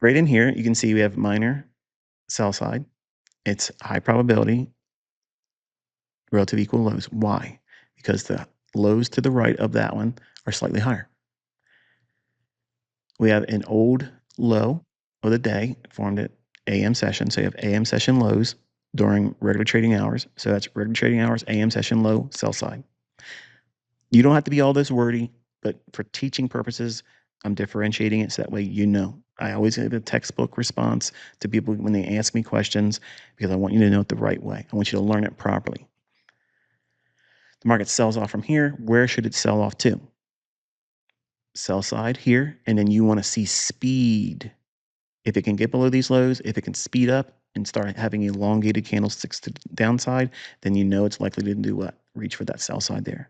Right in here, you can see we have minor sell side. It's high probability, relative equal lows. Why? Because the lows to the right of that one are slightly higher. We have an old low of the day formed at AM session. So you have AM session lows during regular trading hours. So that's regular trading hours, AM session low, sell side. You don't have to be all this wordy, but for teaching purposes, I'm differentiating it so that way you know. I always give a textbook response to people when they ask me questions because I want you to know it the right way. I want you to learn it properly. The market sells off from here. Where should it sell off to? Sell side here, and then you want to see speed. If it can get below these lows, if it can speed up and start having elongated candlesticks to the downside, then you know it's likely to do what? Reach for that sell side there.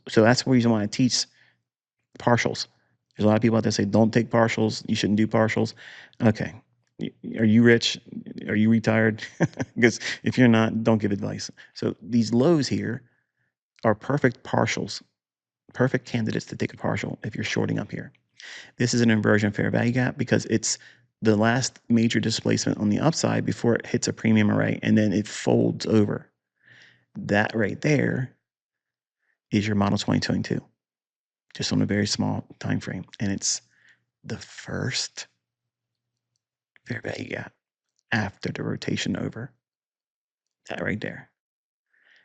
So that's the reason why I teach partials. There's a lot of people out there say, don't take partials. You shouldn't do partials. Okay. Are you rich? Are you retired? Because if you're not, don't give advice. So these lows here are perfect partials, perfect candidates to take a partial if you're shorting up here. This is an inversion fair value gap because it's the last major displacement on the upside before it hits a premium array and then it folds over. That right there is your model 2022, just on a very small time frame. And it's the first fair value gap after the rotation over. That right there.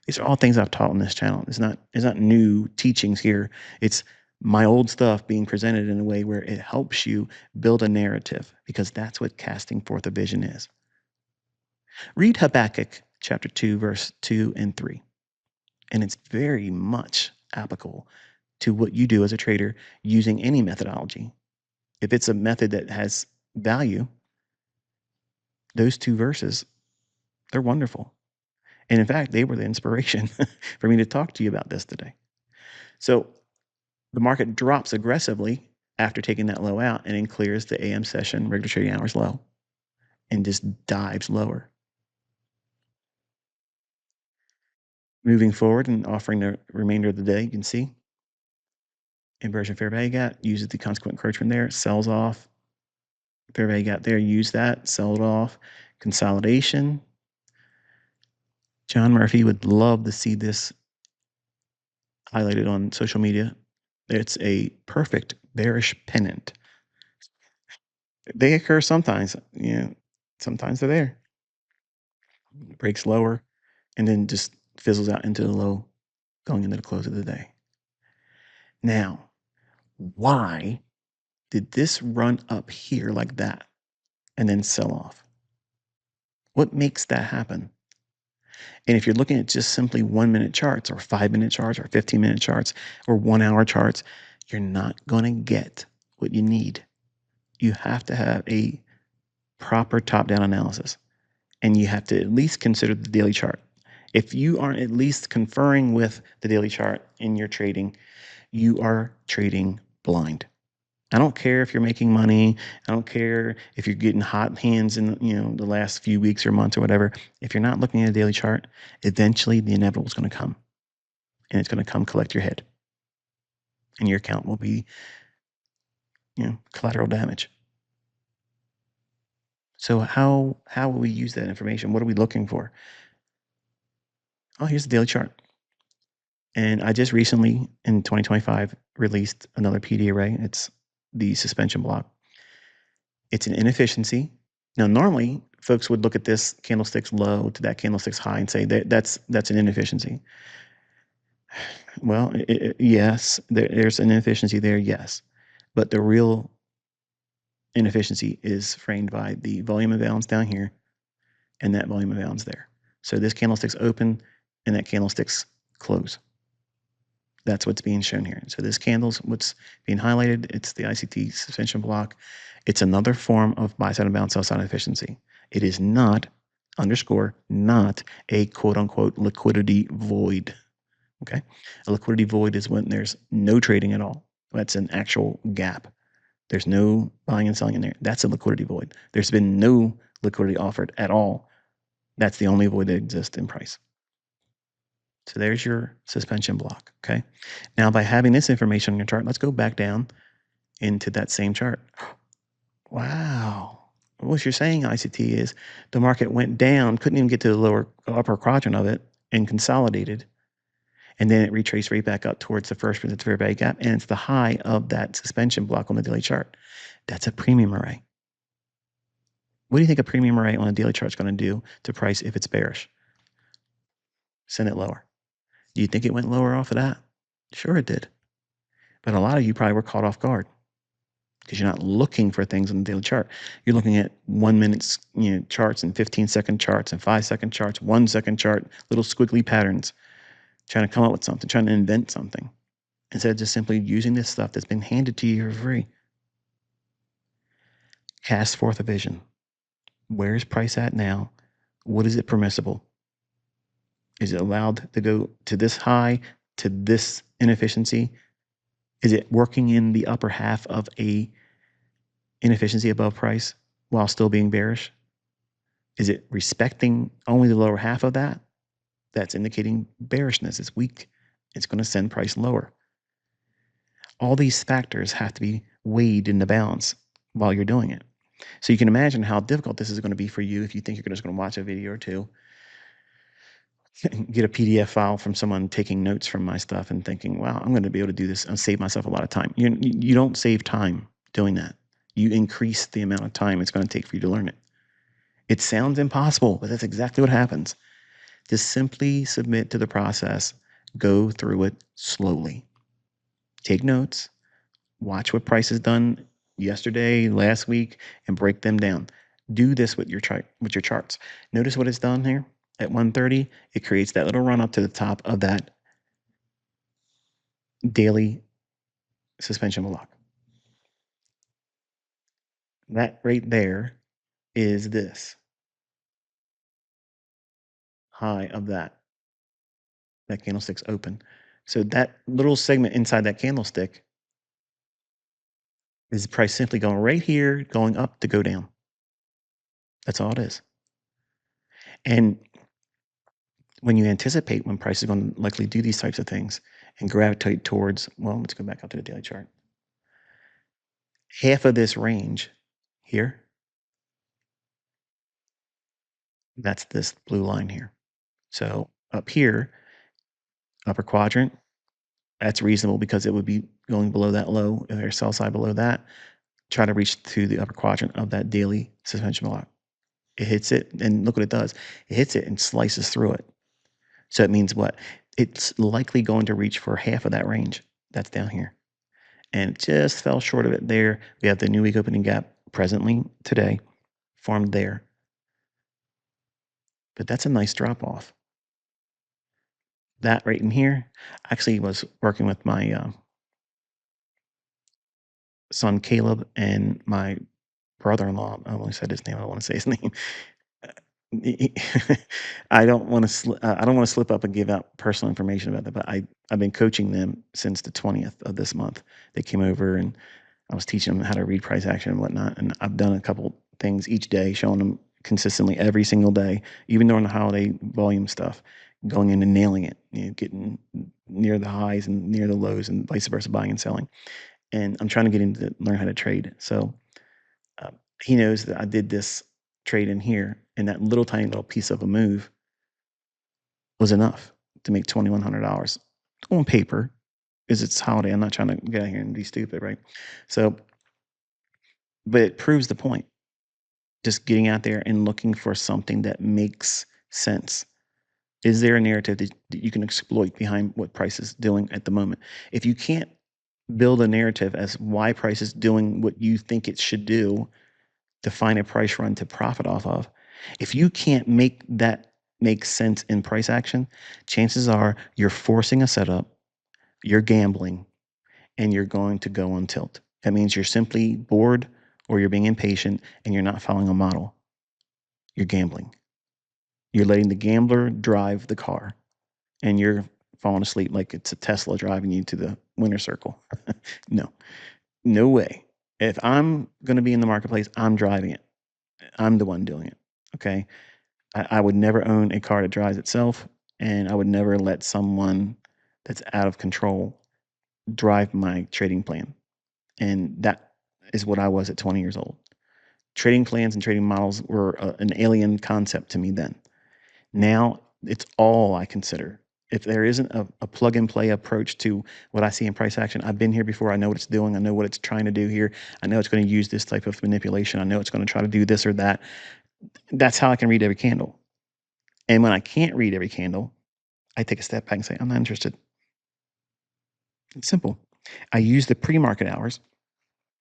These are all things I've taught on this channel. It's not new teachings here. It's my old stuff being presented in a way where it helps you build a narrative, because that's what casting forth a vision is. Read Habakkuk chapter 2, verse 2 and 3. And it's very much applicable to what you do as a trader using any methodology. If it's a method that has value, those two verses, they're wonderful. And in fact, they were the inspiration for me to talk to you about this today. So the market drops aggressively after taking that low out and then clears the AM session regular trading hours low and just dives lower. Moving forward and offering the remainder of the day, you can see inversion fair value gap, uses the consequent encroachment there, sells off, fair value gap there, use that, sell it off, consolidation. John Murphy would love to see this highlighted on social media. It's a perfect bearish pennant. They occur sometimes, sometimes they're there. Breaks lower and then just fizzles out into the low going into the close of the day. Now, why did this run up here like that and then sell off? What makes that happen? And if you're looking at just simply 1 minute charts or 5-minute charts or 15-minute charts or 1 hour charts, you're not going to get what you need. You have to have a proper top-down analysis, and you have to at least consider the daily chart. If you aren't at least conferring with the daily chart in your trading, you are trading blind. I don't care if you're making money. I don't care if you're getting hot hands in the last few weeks or months or whatever. If you're not looking at a daily chart, eventually the inevitable is going to come, and it's going to come collect your head, and your account will be collateral damage. So how will we use that information? What are we looking for? Oh, here's the daily chart. And I just recently, in 2025, released another PD array. It's the suspension block. It's an inefficiency. Now, normally, folks would look at this candlestick's low to that candlestick's high and say that's an inefficiency. Well, yes, there's an inefficiency there, yes. But the real inefficiency is framed by the volume imbalance down here and that volume imbalance there. So this candlestick's open and that candlestick's close. That's what's being shown here. So this candle's what's being highlighted. It's the ICT suspension block. It's another form of buy-side imbalance, sell-side efficiency. It is not, underscore, not a quote-unquote liquidity void. Okay? A liquidity void is when there's no trading at all. That's an actual gap. There's no buying and selling in there. That's a liquidity void. There's been no liquidity offered at all. That's the only void that exists in price. So there's your suspension block, okay? Now, by having this information on your chart, let's go back down into that same chart. Wow. What you're saying, ICT, is the market went down, couldn't even get to the lower upper quadrant of it and consolidated. And then it retraced right back up towards the first resistance fair value gap. And it's the high of that suspension block on the daily chart. That's a premium array. What do you think a premium array on a daily chart is going to do to price if it's bearish? Send it lower. Do you think it went lower off of that? Sure it did. But a lot of you probably were caught off guard because you're not looking for things on the daily chart. You're looking at 1 minute charts and 15-second charts and 5-second charts, 1 second chart, little squiggly patterns, trying to come up with something, trying to invent something, instead of just simply using this stuff that's been handed to you for free. Cast forth a vision. Where is price at now? What is it permissible? Is it allowed to go to this high, to this inefficiency? Is it working in the upper half of a inefficiency above price while still being bearish? Is it respecting only the lower half of that? That's indicating bearishness. It's weak. It's going to send price lower. All these factors have to be weighed in the balance while you're doing it. So you can imagine how difficult this is going to be for you if you think you're just going to watch a video or two, get a PDF file from someone taking notes from my stuff and thinking, wow, I'm going to be able to do this and save myself a lot of time. You don't save time doing that. You increase the amount of time it's going to take for you to learn it. It sounds impossible, but that's exactly what happens. Just simply submit to the process. Go through it slowly. Take notes. Watch what price has done yesterday, last week, and break them down. Do this with your charts. Notice what it's done here at 130. It creates that little run up to the top of that daily suspension block. That right there is this high of that candlestick's open. So that little segment inside that candlestick is the price simply going right here, going up to go down. That's all it is. And when you anticipate when price is going to likely do these types of things and gravitate towards, well, let's go back up to the daily chart. Half of this range here, that's this blue line here. So up here, upper quadrant, that's reasonable because it would be going below that low. If there's sell side below that, try to reach to the upper quadrant of that daily suspension block. It hits it, and look what it does. It hits it and slices through it. So it means what? It's likely going to reach for half of that range that's down here. And it just fell short of it there. We have the new week opening gap presently today formed there. But that's a nice drop off. That right in here, I actually was working with my son Caleb and my brother-in-law. I only said his name. I don't want to say his name. I don't want to slip up and give out personal information about that. But I've been coaching them since the 20th of this month. They came over and I was teaching them how to read price action and whatnot. And I've done a couple things each day, showing them consistently every single day, even during the holiday volume stuff, going in and nailing it, getting near the highs and near the lows and vice versa, buying and selling. And I'm trying to get him to learn how to trade. So he knows that I did this trade in here, and that little tiny little piece of a move was enough to make $2,100 on paper. Because it's holiday, I'm not trying to get out here and be stupid, right? So, but it proves the point. Just getting out there and looking for something that makes sense. Is there a narrative that you can exploit behind what price is doing at the moment? If you can't build a narrative as why price is doing what you think it should do to find a price run to profit off of, if you can't make that make sense in price action, chances are you're forcing a setup, you're gambling, and you're going to go on tilt. That means you're simply bored or you're being impatient and you're not following a model. You're gambling. You're letting the gambler drive the car and you're falling asleep like it's a Tesla driving you to the winner's circle. No way. If I'm going to be in the marketplace, I'm driving it. I'm the one doing it. Okay. I would never own a car that drives itself, and I would never let someone that's out of control drive my trading plan. And that is what I was at 20 years old. Trading plans and trading models were an alien concept to me then. Now it's all I consider. If there isn't a plug and play approach to what I see in price action, I've been here before. I know what it's doing. I know what it's trying to do here. I know it's going to use this type of manipulation. I know it's going to try to do this or that. That's how I can read every candle. And when I can't read every candle, I take a step back and say, I'm not interested. It's simple. I use the pre-market hours.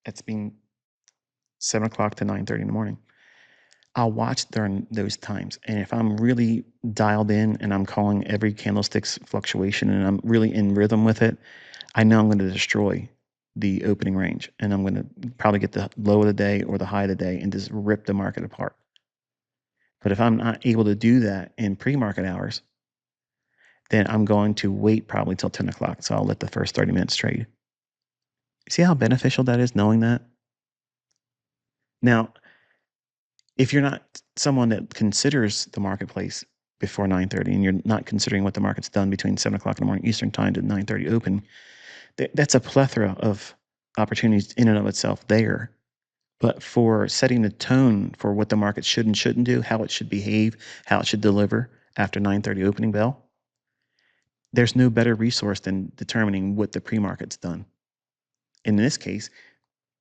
That's being 7 o'clock to 9:30 in the morning. I'll watch during those times. And if I'm really dialed in and I'm calling every candlestick's fluctuation and I'm really in rhythm with it, I know I'm going to destroy the opening range and I'm going to probably get the low of the day or the high of the day and just rip the market apart. But if I'm not able to do that in pre-market hours, then I'm going to wait probably till 10 o'clock. So I'll let the first 30 minutes trade. See how beneficial that is knowing that? Now, if you're not someone that considers the marketplace before 9:30 and you're not considering what the market's done between 7 o'clock in the morning Eastern time to 9:30 open, that's a plethora of opportunities in and of itself there. But for setting the tone for what the market should and shouldn't do, how it should behave, how it should deliver after 9:30 opening bell, there's no better resource than determining what the pre-market's done. In this case,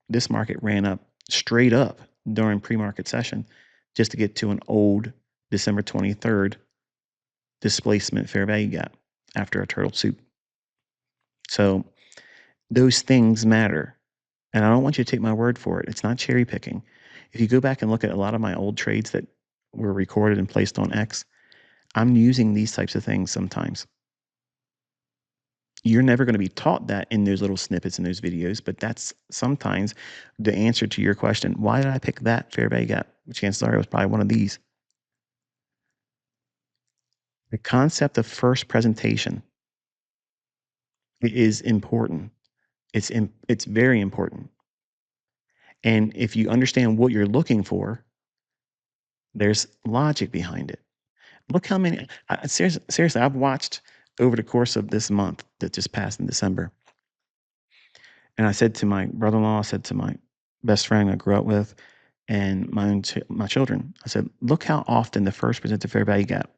this market ran up straight up during pre-market session just to get to an old December 23rd displacement fair value gap after a turtle soup. So those things matter. And I don't want you to take my word for it. It's not cherry picking. If you go back and look at a lot of my old trades that were recorded and placed on X, I'm using these types of things sometimes. You're never going to be taught that in those little snippets in those videos, but that's sometimes the answer to your question. Why did I pick that fair value gap? Chances are it was probably one of these. The concept of first presentation is important. It's very important. And if you understand what you're looking for, there's logic behind it. Look how many seriously, I've watched over the course of this month that just passed in December. And I said to my brother-in-law, I said to my best friend I grew up with, and my children, I said, "Look how often the first presented fair value gap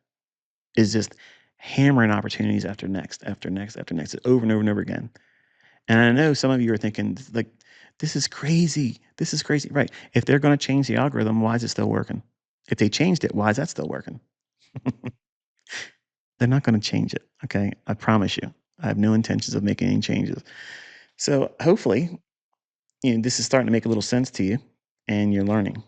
is just hammering opportunities after next, after next, after next, over and over and over again." And I know some of you are thinking, like, "This is crazy. This is crazy." Right. If they're gonna change the algorithm, why is it still working? If they changed it, why is that still working? They're not gonna change it, okay? I promise you. I have no intentions of making any changes. So, hopefully, this is starting to make a little sense to you, and you're learning.